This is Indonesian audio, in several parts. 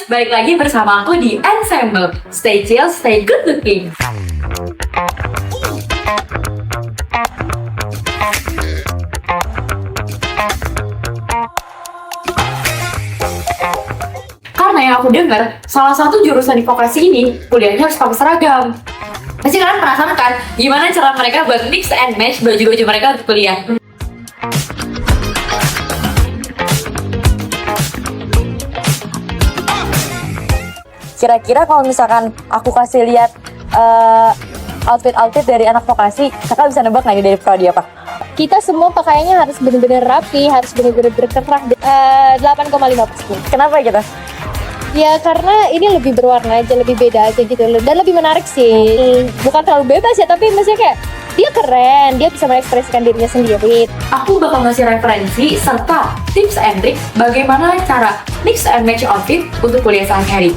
balik lagi bersama aku di Ensemble. Stay chill, stay good looking. Karena yang aku dengar, salah satu jurusan di vokasi ini kuliahnya harus pakai seragam. Pasti kalian penasaran kan, gimana cara mereka buat mix and match baju-baju mereka untuk kuliah? Kira-kira kalau misalkan aku kasih lihat outfit dari anak vokasi, kakak bisa nebak nggak nih dari prodi apa? Kita semua pakaiannya harus benar-benar rapi, harus benar-benar berkerah. 8,5%. Kenapa gitu? Ya karena ini lebih berwarna aja, lebih beda aja gitu loh. Dan lebih menarik sih. Bukan terlalu bebas ya, tapi maksudnya kayak dia keren, dia bisa mengekspresikan dirinya sendiri. Aku bakal ngasih referensi serta tips and tricks bagaimana cara mix and match outfit untuk kuliah sehari-hari.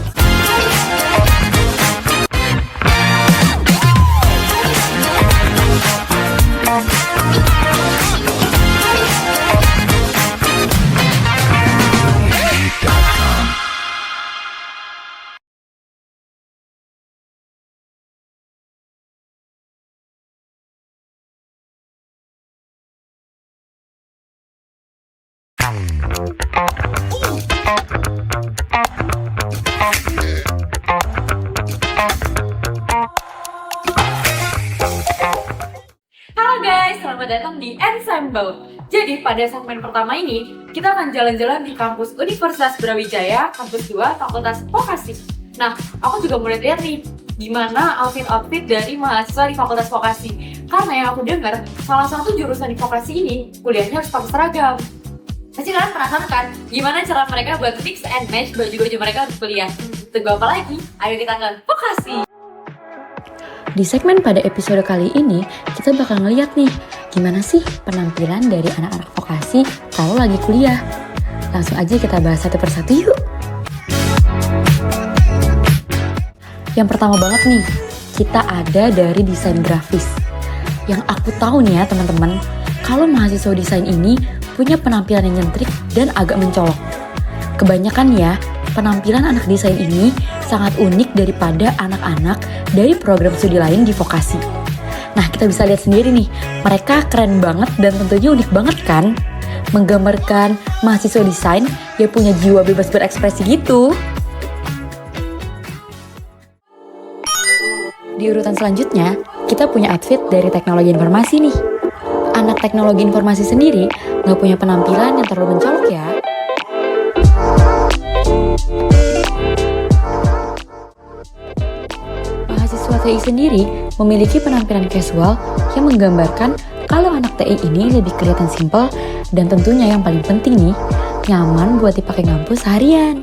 Halo guys, selamat datang di Ensemble. Jadi pada segmen pertama ini, kita akan jalan-jalan di kampus Universitas Brawijaya, kampus 2, Fakultas Vokasi. Nah, aku juga mulai lihat nih, gimana outfit-outfit dari mahasiswa di Fakultas Vokasi. Karena yang aku dengar, salah satu jurusan di Vokasi ini, kuliahnya harus pakai seragam. Pasti kalian penasaran kan, gimana cara mereka buat mix and match baju-baju mereka untuk kuliah? Tunggu apa lagi? Ayo kita ke Vokasi! Di segmen pada episode kali ini, kita bakal ngeliat nih, gimana sih penampilan dari anak-anak vokasi kalau lagi kuliah. Langsung aja kita bahas satu persatu yuk. Yang pertama banget nih, kita ada dari desain grafis. Yang aku tahu nih ya teman-teman, kalau mahasiswa desain ini punya penampilan yang nyentrik dan agak mencolok. Kebanyakan ya, penampilan anak desain ini sangat unik daripada anak-anak dari program studi lain di vokasi. Nah, kita bisa lihat sendiri nih, mereka keren banget dan tentunya unik banget kan? Menggambarkan mahasiswa desain yang punya jiwa bebas berekspresi gitu. Di urutan selanjutnya, kita punya outfit dari teknologi informasi nih. Anak teknologi informasi sendiri nggak punya penampilan yang terlalu mencolok ya. Mahasiswa TI sendiri memiliki penampilan casual yang menggambarkan kalau anak TI ini lebih kelihatan simpel dan tentunya yang paling penting nih, nyaman buat dipakai ngampus seharian.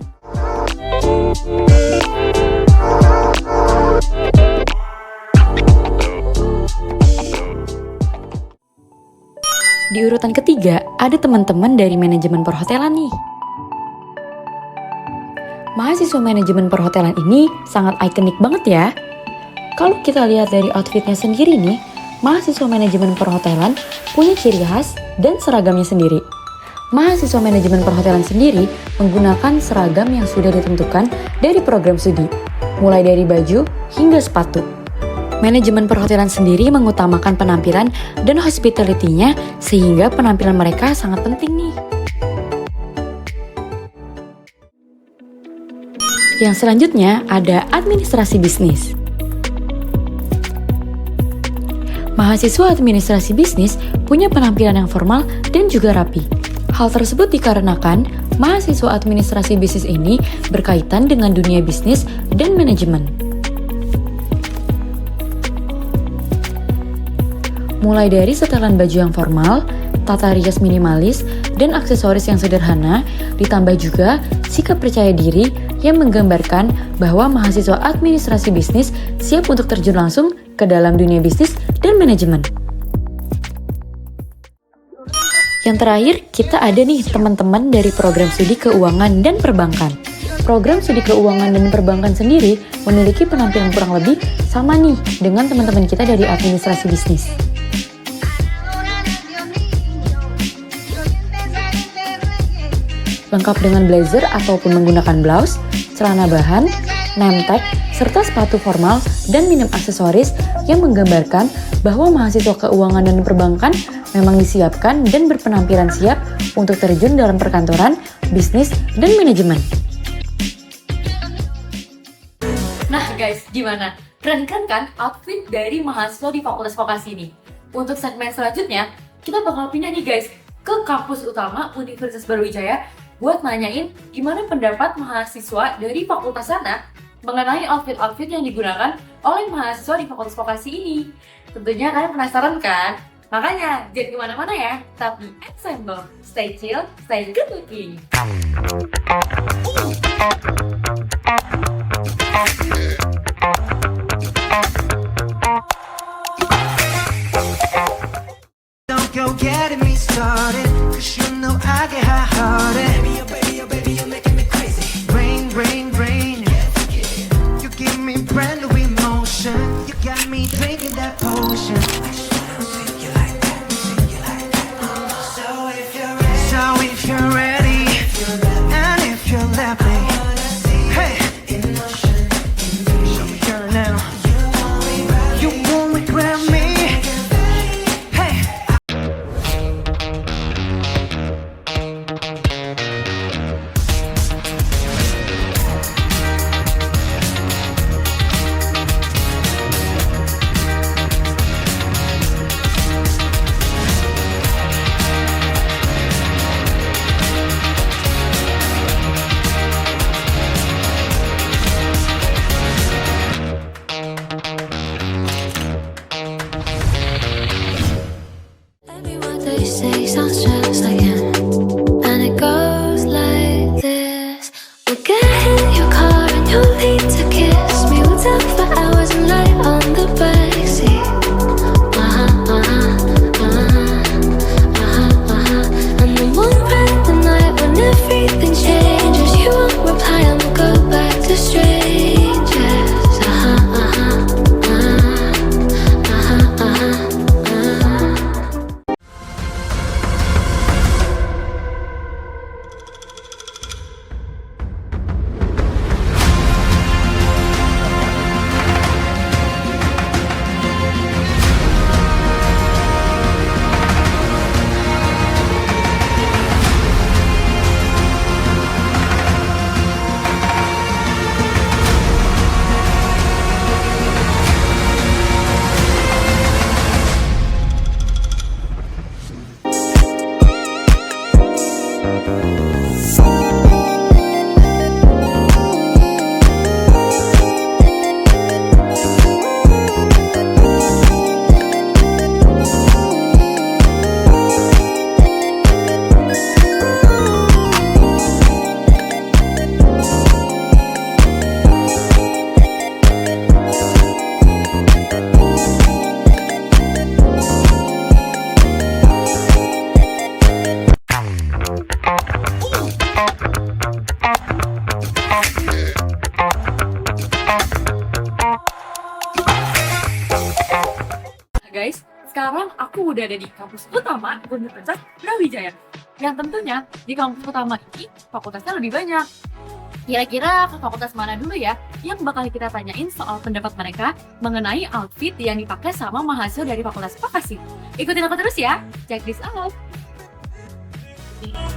Di urutan ketiga, ada teman-teman dari manajemen perhotelan nih. Mahasiswa manajemen perhotelan ini sangat ikonik banget ya. Kalau kita lihat dari outfitnya sendiri nih, mahasiswa manajemen perhotelan punya ciri khas dan seragamnya sendiri. Mahasiswa manajemen perhotelan sendiri menggunakan seragam yang sudah ditentukan dari program studi, mulai dari baju hingga sepatu. Manajemen perhotelan sendiri mengutamakan penampilan dan hospitality-nya sehingga penampilan mereka sangat penting nih. Yang selanjutnya ada administrasi bisnis. Mahasiswa administrasi bisnis punya penampilan yang formal dan juga rapi. Hal tersebut dikarenakan mahasiswa administrasi bisnis ini berkaitan dengan dunia bisnis dan manajemen. Mulai dari setelan baju yang formal, tata rias minimalis, dan aksesoris yang sederhana, ditambah juga sikap percaya diri yang menggambarkan bahwa mahasiswa administrasi bisnis siap untuk terjun langsung ke dalam dunia bisnis dan manajemen. Yang terakhir, kita ada nih teman-teman dari program studi keuangan dan perbankan. Program studi keuangan dan perbankan sendiri memiliki penampilan kurang lebih sama nih dengan teman-teman kita dari administrasi bisnis. lengkap dengan blazer ataupun menggunakan blouse, celana bahan, name tag, serta sepatu formal dan minim aksesoris yang menggambarkan bahwa mahasiswa keuangan dan perbankan memang disiapkan dan berpenampilan siap untuk terjun dalam perkantoran, bisnis, dan manajemen. Nah guys, gimana? Keren kan outfit dari mahasiswa di Fakultas Vokasi ini? Untuk segmen selanjutnya, kita bakal pindah nih guys ke kampus utama Universitas Brawijaya buat nanyain gimana pendapat mahasiswa dari fakultas sana mengenai outfit-outfit yang digunakan oleh mahasiswa di Fakultas Vokasi ini. Tentunya kalian penasaran kan? Makanya jangan kemana-mana ya, tapi ensemble, stay chill, stay good looking. Don't go getting me started, 'cause you know I get hot-hearted. Baby, oh baby, oh baby, you're making me crazy. Rain, rain, rain. You give me brand new emotion. You got me drinking that potion. So if you're ready, and if you're let me, hey, show me girl now. You won't regret me. Hey. Baby, what they say sounds just like him, and it goes like this. We'll get in your car and you'll need to kiss me. We'll talk for hours and lie on the backseat. And then we'll ride the night when everything changes. You won't reply and we'll go back to strangers. Guys, sekarang aku udah ada di kampus utama Universitas Brawijaya. Yang tentunya di kampus utama ini fakultasnya lebih banyak. Kira-kira ke fakultas mana dulu ya yang bakal kita tanyain soal pendapat mereka mengenai outfit yang dipakai sama mahasiswa dari Fakultas Vokasi. Ikutin aku terus ya, check this out.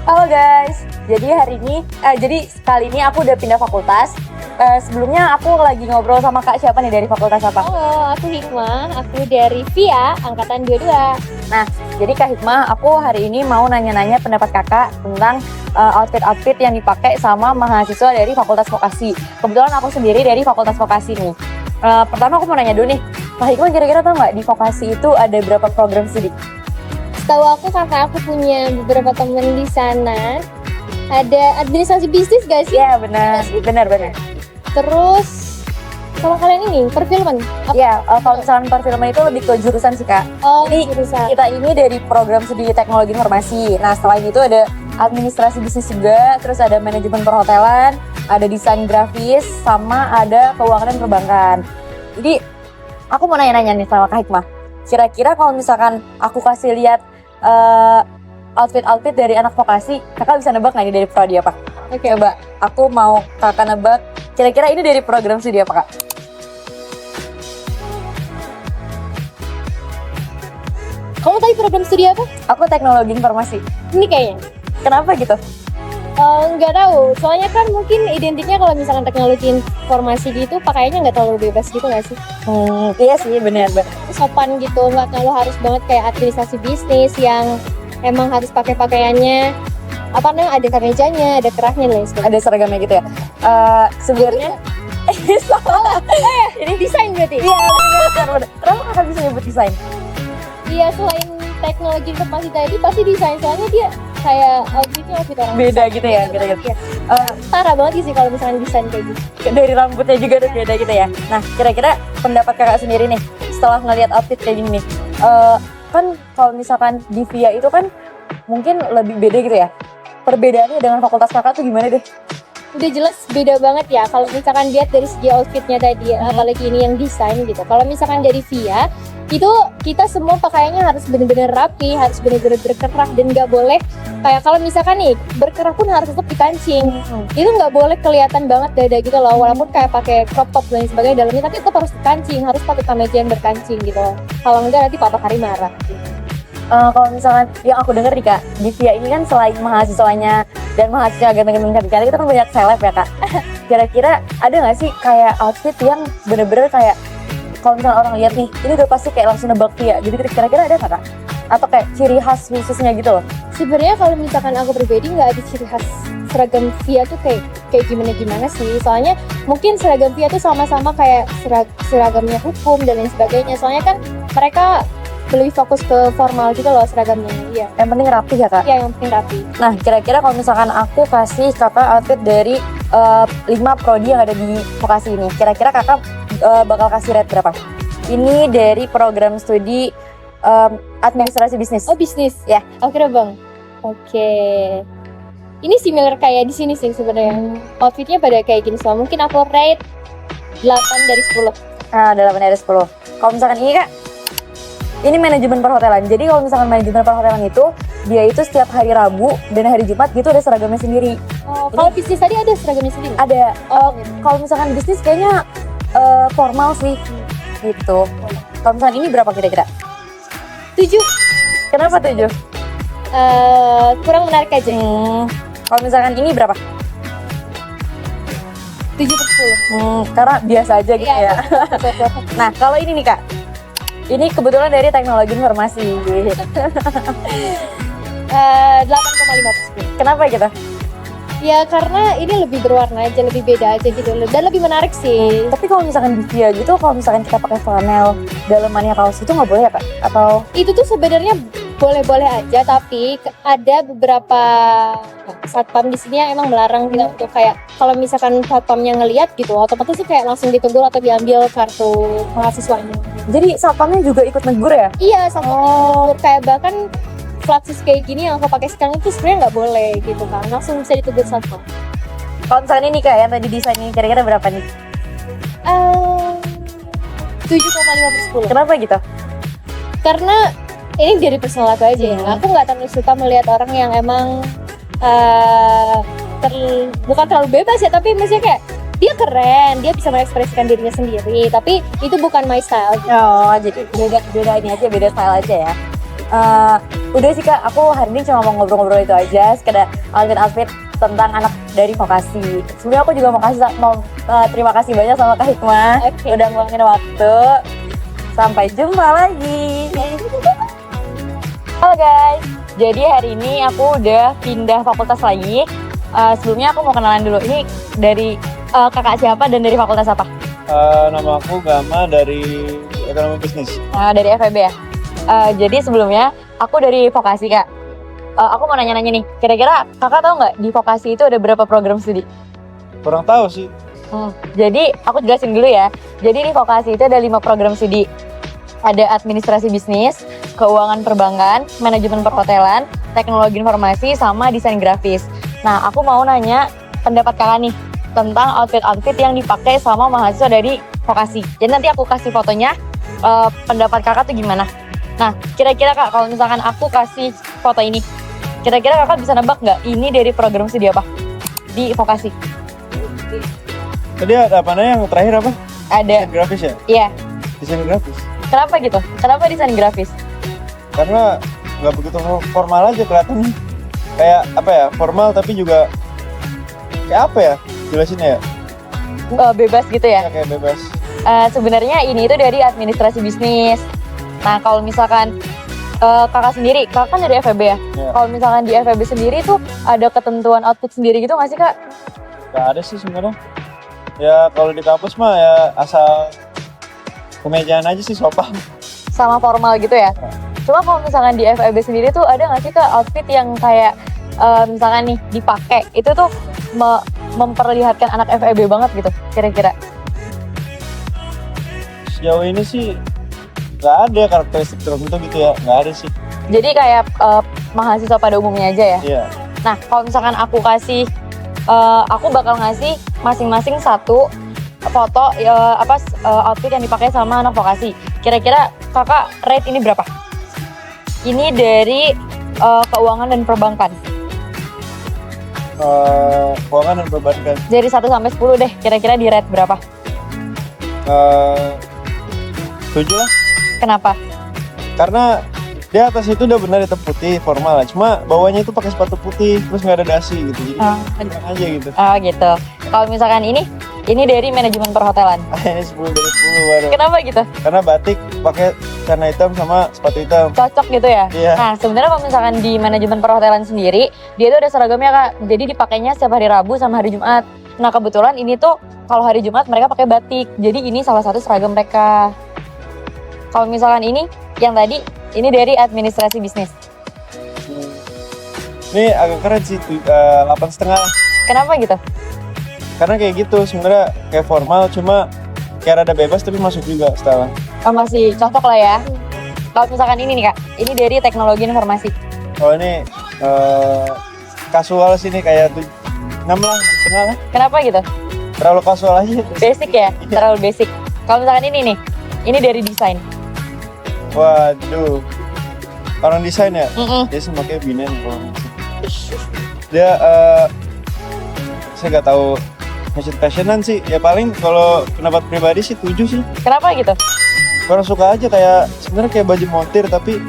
Halo guys, jadi kali ini aku udah pindah fakultas. Sebelumnya aku lagi ngobrol sama Kak siapa nih dari fakultas apa? Halo, aku Hikmah, aku dari VIA, angkatan 22. Nah, jadi Kak Hikmah, aku hari ini mau nanya-nanya pendapat kakak tentang outfit-outfit yang dipakai sama mahasiswa dari Fakultas Vokasi. Kebetulan aku sendiri dari Fakultas Vokasi nih. Pertama aku mau nanya dulu nih, Kak Hikmah kira-kira tau nggak di Vokasi itu ada berapa program studi? Setahu aku karena aku punya beberapa temen di sana, ada administrasi bisnis guys. Iya benar. Terus sama kalian ini perfilman. Iya, kalau misalnya perfilman itu lebih ke jurusan sih Kak. Oh, Jadi jurusan. kita ini dari program studi teknologi informasi. Nah selain itu ada administrasi bisnis juga, terus ada manajemen perhotelan, ada desain grafis, sama ada keuangan dan perbankan. Jadi aku mau nanya-nanya nih sama Kak Hikmah. Kira-kira kalau misalkan aku kasih lihat outfit dari anak vokasi. Kakak bisa nebak nggak ini dari prodi apa? Oke. Coba, aku mau kakak nebak. Kira-kira ini dari program studi apa, Kak? Kamu tadi program studi apa? Aku teknologi informasi. Ini kayaknya. Kenapa gitu? Nggak tahu, soalnya kan mungkin identiknya kalau misalkan teknologi informasi gitu pakaiannya nggak terlalu bebas gitu nggak sih? Iya sih, benar. Sopan gitu, nggak terlalu harus banget kayak administrasi bisnis yang emang harus pakai pakaiannya apa namanya, ada kemejanya, ada kerahnya dan lain sebagainya. Ada seragamnya gitu ya. Sebenarnya salah. Ini desain berarti? Iya, benar. Kenapa kakak bisa nyebut desain? Iya, selain teknologi informasi tadi pasti desain, soalnya dia kayak outfitnya outfit orang Beda gitu ya, beda gitu. Iya. Parah banget sih kalau misalkan desain kayak gitu. Dari rambutnya juga udah beda gitu ya. Nah, kira-kira pendapat kakak sendiri nih setelah ngelihat outfit kayak gini nih. Kan kalau misalkan di VIA itu kan mungkin lebih beda gitu ya. Perbedaannya dengan fakultas kakak tuh gimana deh? Udah jelas beda banget ya kalau misalkan lihat dari segi outfitnya tadi, apalagi ini yang desain gitu. Kalau misalkan dari VIA itu kita semua pakaiannya harus bener-bener rapi, harus bener-bener berkerah, dan nggak boleh kayak kalau misalkan nih berkerah pun harus tetap dikancing. Itu nggak boleh kelihatan banget dada gitu loh, walaupun kayak pakai crop top dan sebagainya dalamnya, tapi tetap harus dikancing, harus pakai kemeja yang berkancing gitu. Kalau enggak nanti Papa Hari marah. Kalau misalkan yang aku denger nih Kak, di VIA ini kan selain mahasiswanya dan mahasiswa ganteng-ganteng cantik-cantik, itu kan banyak seleb ya Kak. Kira-kira ada nggak sih kayak outfit yang bener-bener kayak kalau misalnya orang lihat nih, ini udah pasti kayak langsung nebak VIA. Jadi kira-kira ada nggak Kak? Atau kayak ciri khas khususnya gitu loh? Sebenarnya kalau misalkan aku pribadi nggak ada ciri khas seragam VIA tuh kayak gimana sih. Soalnya mungkin seragam VIA tuh sama-sama kayak seragamnya hukum dan lain sebagainya. Soalnya kan mereka lebih fokus ke formal gitu loh seragamnya. Iya. Yang penting rapi ya Kak? Iya, yang penting rapi. Nah, kira-kira kalau misalkan aku kasih kakak outfit dari 5 prodi yang ada di vokasi ini, kira-kira kakak bakal kasih rate berapa? Ini dari program studi administrasi bisnis. Oh, bisnis. Ya. Oke deh, Bang. Oke. Ini similar kayak di sini sih sebenarnya. Outfitnya pada kayak gini semua. Mungkin aku rate 8 dari 10. Nah, 8 dari 10. Kalau misalkan ini Kak, ini manajemen perhotelan. Jadi kalau misalkan manajemen perhotelan itu, dia itu setiap hari Rabu dan hari Jumat gitu ada seragamnya sendiri. Oh, kalau bisnis tadi ada seragamnya sendiri? Ada. Kalau misalkan bisnis kayaknya formal sih, gitu. Kalau misalkan ini berapa kira-kira? 7. Kenapa 7? Kurang menarik aja. Kalau misalkan ini berapa? 7/10. Karena biasa aja gitu ya. Nah, kalau ini nih Kak, ini kebetulan dari teknologi informasi. 8,5/10. Kenapa gitu? Ya karena ini lebih berwarna aja, lebih beda aja gitu loh, dan lebih menarik sih. Tapi kalau misalkan di VIA gitu, kalau misalkan kita pakai flanel, dalemannya kaos itu nggak boleh ya Kak? Atau Itu tuh sebenarnya boleh-boleh aja, tapi ada beberapa satpam di sini yang emang melarang kita untuk kayak kalau misalkan satpamnya ngelihat gitu, otomatis sih kayak langsung ditegur atau diambil kartu mahasiswanya. jadi satpamnya juga ikut negur ya? Iya, satpamnya kayak bahkan flatsis kayak gini yang aku pakai sekarang itu sebenarnya nggak boleh gitu kan, langsung bisa ditegur satpam. Kalau misalkan ini Kak, yang tadi desain ini kira-kira berapa nih? 7,5/10. Kenapa gitu? Karena ini dari personal aku aja ya, aku nggak terlalu suka melihat orang yang emang bukan terlalu bebas ya, tapi maksudnya kayak dia keren, dia bisa mengekspresikan dirinya sendiri, tapi itu bukan my style. Oh, jadi beda ini aja, beda style aja ya. Udah sih Kak, aku hari ini cuma mau ngobrol-ngobrol itu aja, sekedar outfit tentang anak dari vokasi. Sebenarnya aku juga mau terima kasih banyak sama Kak Hikmah, udah ngeluangin waktu. Sampai jumpa lagi. Halo guys, jadi hari ini aku udah pindah fakultas lagi. Sebelumnya aku mau kenalan dulu. Ini dari kakak siapa dan dari fakultas apa? Nama aku Gama dari Ekonomi Bisnis. Dari FEB ya. Jadi sebelumnya aku dari vokasi Kak. Aku mau nanya-nanya nih, kira-kira kakak tahu nggak di vokasi itu ada berapa program studi? Kurang tahu sih. Jadi aku jelasin dulu ya. Jadi di vokasi itu ada 5 program studi. Ada administrasi bisnis, keuangan perbankan, manajemen perhotelan, teknologi informasi, sama desain grafis. Nah, aku mau nanya pendapat kakak nih tentang outfit-outfit yang dipakai sama mahasiswa dari vokasi. Jadi nanti aku kasih fotonya, pendapat kakak tuh gimana? Nah, kira-kira Kak, kalau misalkan aku kasih foto ini, Kira-kira kakak bisa nebak nggak ini dari program studi apa di vokasi? Tadi ada apa yang terakhir apa? Ada. Desain grafis ya? Iya. Desain grafis. Kenapa gitu? Kenapa desain grafis? Karena nggak begitu formal aja kelihatannya. Kayak apa ya? Formal tapi juga kayak apa ya? Jelasinnya ya? Bebas gitu ya? Kayak bebas. Sebenarnya ini itu dari administrasi bisnis. Nah kalau misalkan kakak sendiri, kakak kan dari FEB ya? Iya. Kalau misalkan di FEB sendiri tuh ada ketentuan outfit sendiri gitu nggak sih kak? Nggak ada sih sebenarnya. Ya kalau di kampus mah ya asal kemejaan aja sih sopan. Sama formal gitu ya? Cuma kalau misalkan di FEB sendiri tuh ada nggak sih kak outfit yang kayak misalkan nih dipakai itu tuh memperlihatkan anak FEB banget gitu kira-kira? Sejauh ini sih nggak ada karakteristik tertentu gitu ya, nggak ada sih. Jadi kayak mahasiswa pada umumnya aja ya? Iya. Nah kalau misalkan aku kasih, aku bakal ngasih masing-masing satu foto outfit yang dipakai sama anak vokasi. Kira-kira kakak rate ini berapa? Ini dari keuangan dan perbankan. Keuangan dan perbankan. Dari 1 sampai 10 deh, kira-kira di rate berapa? 7 lah. Kenapa? Karena di atas itu udah benar hitam putih formal lah. Cuma bawahnya itu pakai sepatu putih terus nggak ada dasi gitu. Jadi kurang aja gitu. Oh gitu. Kalau misalkan ini dari manajemen perhotelan. Ini 10 dari 10 baru. Kenapa gitu? Karena batik pakai celana hitam sama sepatu hitam. Cocok gitu ya? Iya. Nah sebenarnya kalau misalkan di manajemen perhotelan sendiri, dia itu ada seragamnya kak. Jadi dipakainya setiap hari Rabu sama hari Jumat. Nah kebetulan ini tuh kalau hari Jumat mereka pakai batik. Jadi ini salah satu seragam mereka. Kalau misalkan ini, yang tadi, ini dari administrasi bisnis. Ini agak keren sih, 8,5. Kenapa gitu? Karena kayak gitu sebenarnya kayak formal, cuma kayak rada bebas tapi masuk juga style. Oh, masih cocok lah ya. Kalau misalkan ini nih kak, ini dari teknologi informasi. Oh ini kasual sih nih kayak 6 lah, 6,5 lah. Kenapa gitu? Terlalu kasual aja. Basic ya? Iya. Terlalu basic. Kalau misalkan ini nih, ini dari desain. Waduh, orang desain ya? Dia sih pakai Binan kalau dia saya nggak tahu fashionan sih. Ya paling kalau pendapat pribadi sih 7 sih. Kenapa gitu? Kurang suka aja kayak sebenarnya kayak baju montir tapi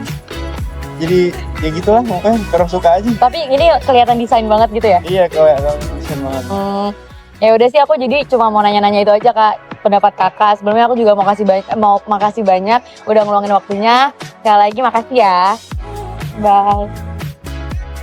jadi ya gitulah makanya kurang suka aja. Tapi ini kelihatan desain banget gitu ya? Iya kayak desain banget. Ya udah sih aku jadi cuma mau nanya-nanya itu aja kak pendapat kakak. Sebelumnya aku juga makasih banyak udah ngeluangin waktunya. Sekali lagi makasih ya. Bye.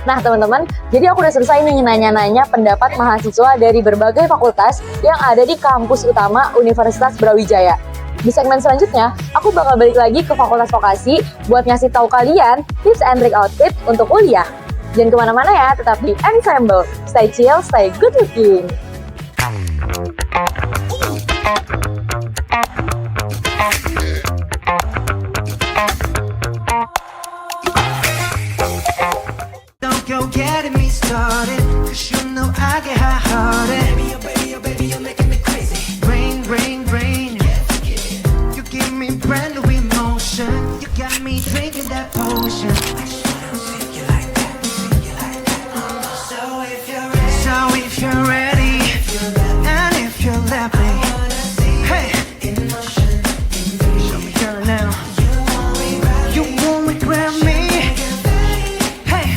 Nah teman-teman, jadi aku udah selesai nih nanya-nanya pendapat mahasiswa dari berbagai fakultas yang ada di kampus utama Universitas Brawijaya. Di segmen selanjutnya, aku bakal balik lagi ke Fakultas Vokasi buat ngasih tahu kalian tips and trick outfit untuk kuliah. Jangan kemana-mana ya, tetap di Ensemble. Stay chill, stay good looking. Don't go getting me started, 'cause you know I get hot-hearted. Baby, oh baby, oh baby, you're making me crazy. Rain, rain, rain. You give me brand new emotion. You got me drinking that potion. So if you're ready, and if you're let me, hey, show me girl now. You won't regret me. Hey.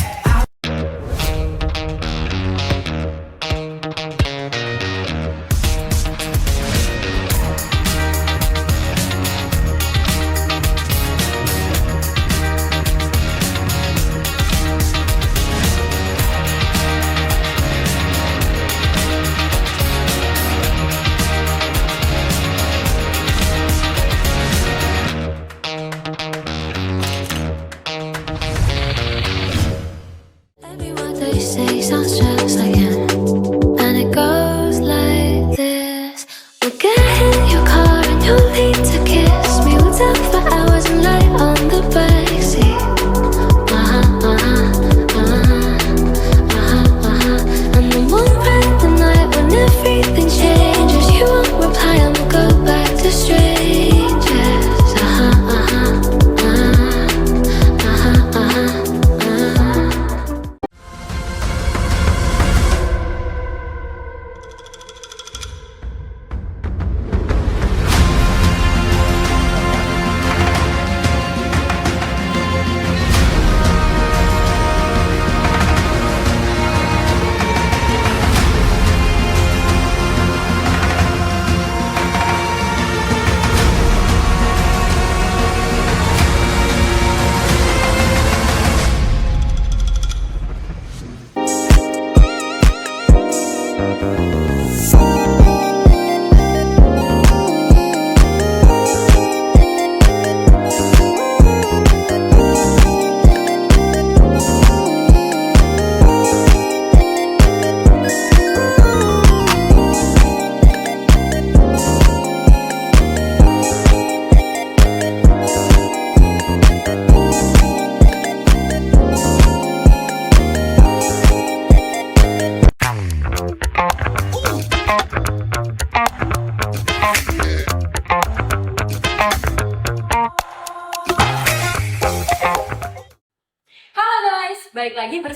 Every word they say sounds just like him, and it goes like this: we'll get in your car and you'll need to kiss me. We'll talk for hours and lie on the backseat. And then we'll ride the night when everything changes. You won't reply and we'll go back to strangers.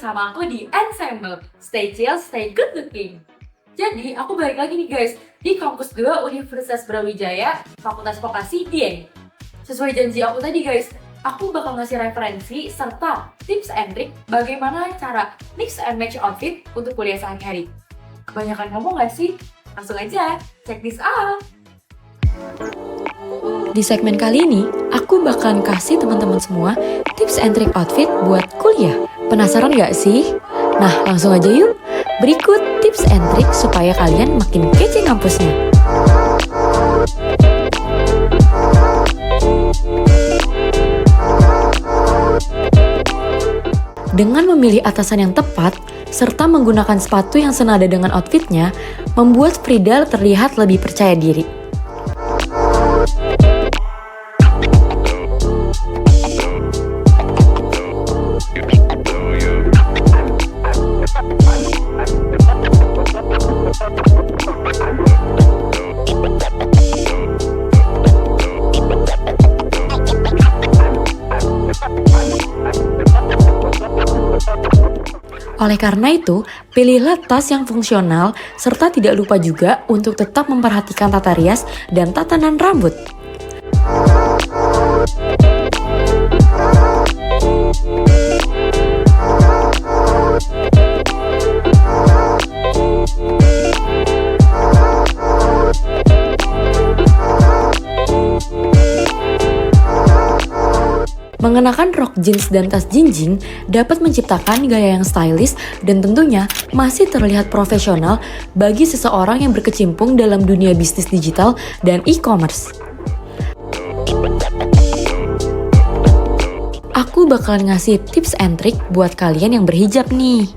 bersama aku di Ensemble. Stay chill, stay good looking. Jadi, aku balik lagi nih guys, di Kampus 2 Universitas Brawijaya, Fakultas Vokasi Dieng. Sesuai janji aku tadi guys, aku bakal ngasih referensi serta tips and trick bagaimana cara mix and match outfit untuk kuliah sehari-hari. Kebanyakan ngomong gak sih? Langsung aja, check this out! Di segmen kali ini, aku bakalan kasih teman-teman semua tips and trick outfit buat kuliah. Penasaran gak sih? Nah, langsung aja yuk. Berikut tips and trick supaya kalian makin kece ngampusnya. Dengan memilih atasan yang tepat, serta menggunakan sepatu yang senada dengan outfitnya, membuat Frida terlihat lebih percaya diri. Oleh karena itu, pilihlah tas yang fungsional serta tidak lupa juga untuk tetap memperhatikan tata rias dan tatanan rambut. Mengenakan rok jeans dan tas jinjing dapat menciptakan gaya yang stylish dan tentunya masih terlihat profesional bagi seseorang yang berkecimpung dalam dunia bisnis digital dan e-commerce. Aku bakalan ngasih tips and trick buat kalian yang berhijab nih.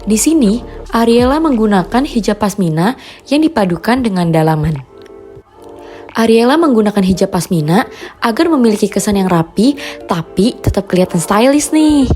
Di sini, Ariela menggunakan hijab pasmina yang dipadukan dengan dalaman. Ariela menggunakan hijab pasmina agar memiliki kesan yang rapi, tapi tetap kelihatan stylish nih.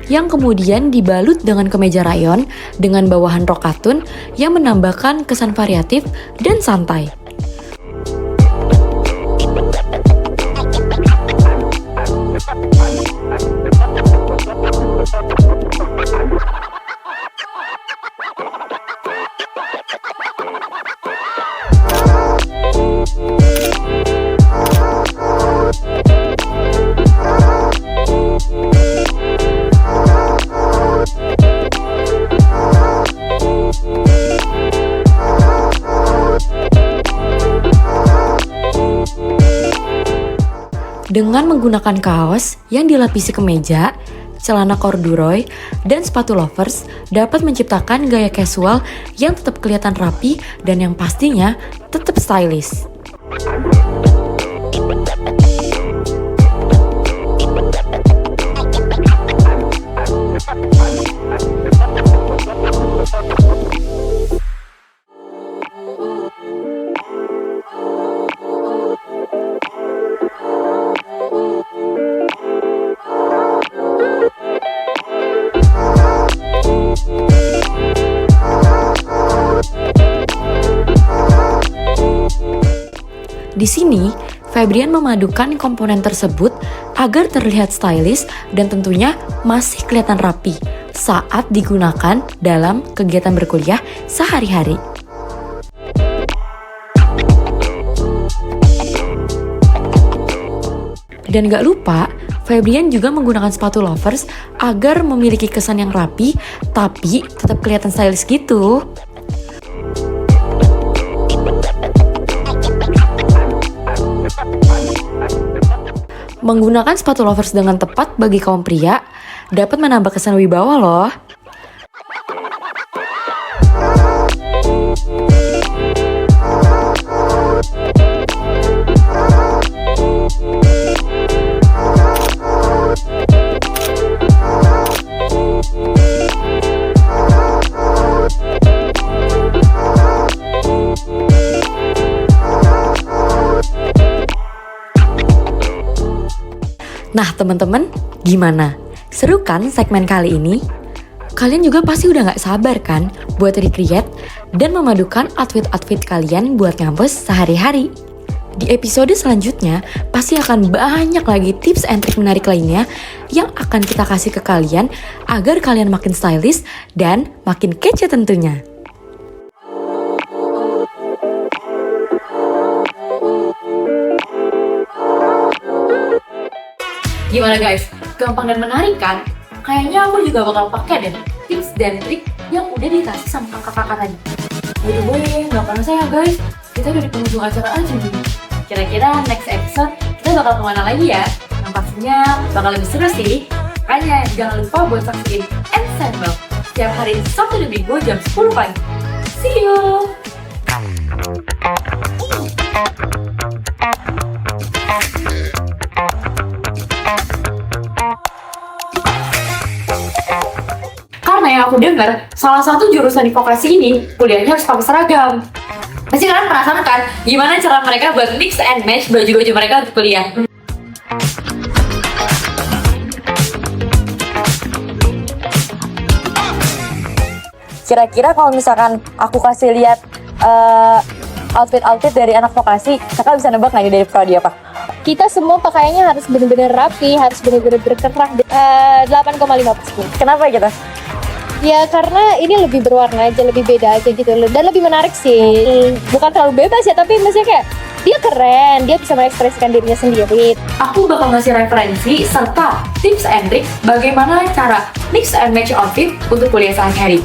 Yang kemudian dibalut dengan kemeja rayon dengan bawahan rok katun yang menambahkan kesan variatif dan santai. Dengan menggunakan kaos yang dilapisi kemeja, celana corduroy, dan sepatu loafers dapat menciptakan gaya casual yang tetap kelihatan rapi dan yang pastinya tetap stylish. Di sini, Febrian memadukan komponen tersebut agar terlihat stylish dan tentunya masih kelihatan rapi saat digunakan dalam kegiatan berkuliah sehari-hari. Dan gak lupa, Febrian juga menggunakan sepatu loafers agar memiliki kesan yang rapi tapi tetap kelihatan stylish gitu. Menggunakan sepatu loafers dengan tepat bagi kaum pria dapat menambah kesan wibawa loh. Nah teman-teman, gimana? Seru kan segmen kali ini? Kalian juga pasti udah gak sabar kan buat recreate dan memadukan outfit-outfit kalian buat ngampus sehari-hari. Di episode selanjutnya, pasti akan banyak lagi tips and trik menarik lainnya yang akan kita kasih ke kalian agar kalian makin stylish dan makin kece tentunya. Gimana guys? Gampang dan menarik kan? Kayaknya aku juga bakal pakai deh tips dan trik yang udah dikasih sama kakak-kakak tadi. By the way, gak panas ya guys? Kita udah di penghujung acara aja nih. Kira-kira next episode kita bakal kemana lagi ya? Yang pastinya bakal lebih seru sih. Makanya jangan lupa buat saksiin Ensemble setiap hari Sabtu dan Minggu jam 10 pagi. See you! Karena yang aku dengar, salah satu jurusan di vokasi ini kuliahnya harus pakai seragam. Pasti kalian penasaran kan, gimana cara mereka buat mix and match baju-baju mereka untuk kuliah? Kira-kira kalau misalkan aku kasih lihat outfit-outfit dari anak vokasi, kakak bisa nebak nggak nih dari prodi apa? Kita semua pakaiannya harus bener-bener rapi, harus bener-bener berkerah. 8,5%. Kenapa gitu? Ya karena ini lebih berwarna aja, lebih beda aja gitu loh. Dan lebih menarik sih. Bukan terlalu bebas ya, tapi maksudnya kayak dia keren, dia bisa mengekspresikan dirinya sendiri. Aku bakal ngasih referensi serta tips and tricks bagaimana cara mix and match outfit untuk kuliah sehari-hari.